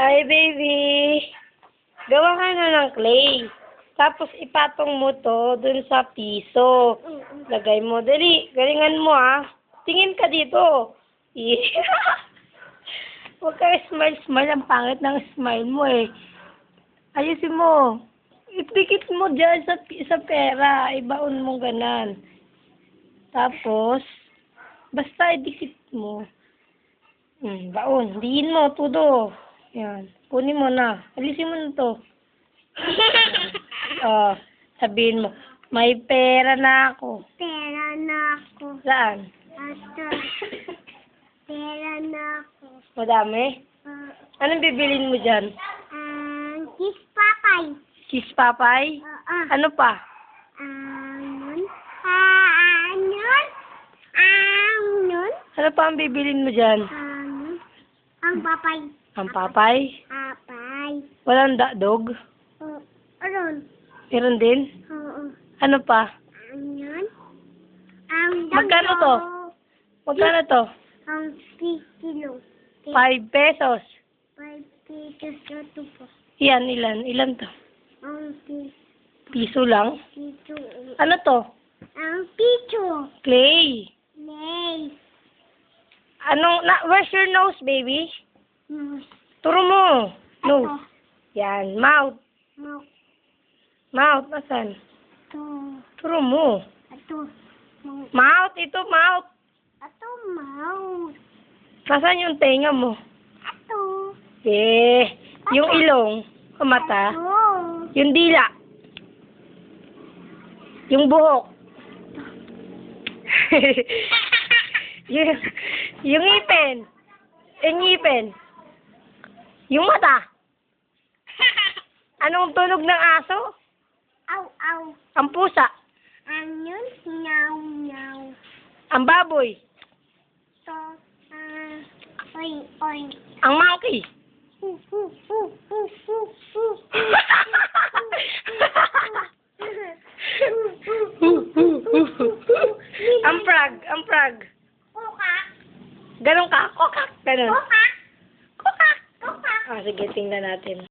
Ay, baby. Gawa ka na ng clay. Tapos ipatong mo to dun sa piso. Lagay mo. Dali, galingan mo ah. Tingin ka dito. Yeah. Huwag ka smile-smile. Ang pangit ng smile mo eh. Ayusin mo. Ipikit mo dyan sa pera. Ibaon mo ganan. Tapos, basta idikit mo. Baon. Diin mo. Tudo. Yan. Kunin mo na. Alisin mo na to. Sabihin mo, may pera na ako. Pera na ako. Saan? Ito. Pera na ako. Madami? Anong bibilin mo dyan? Kiss papay. Kiss papay? Ano pa? Anon. Anon. Anon. Ano pa ang bibilin mo dyan? Anon. Ang papay. Ang papay? Papay. Walang dog? Aron. Meron din? Oo. Ano pa? Anon. Ang Magkano to? Magkano to? Ang kilo. 5 pesos. 5 pesos na to po. Yan, ilan? Ilan to? Ang Piso lang? piso. Ano to? Ang piso. Clay. Nay. Where's your nose, baby? Nose. Turo mo. Nose. Ato. Yan. Mouth. Mouth. Mouth. Asan? Ato. Turo mo. Ato. Mouth. Mouth. Ito, mouth. Ato. Mouth. Nasaan yung tenga mo? Ato. Yung ilong. O mata. Ato. Yung dila. Yung buhok. yung ngipin. Yung ngipin. Yung mata. Anong tunog ng aso? Aw, aw. Ang pusa. Anon. Nyaw, nyaw. Ang baboy. To. Oy, oy. Ang monkey. Hu, hu, hu, hu, hu, hu. Ang frog. Ang frog. Kuka. Ganon ka. Kokak. Ganon. Kuka. Kokak. Kuka. Sige, tingnan natin.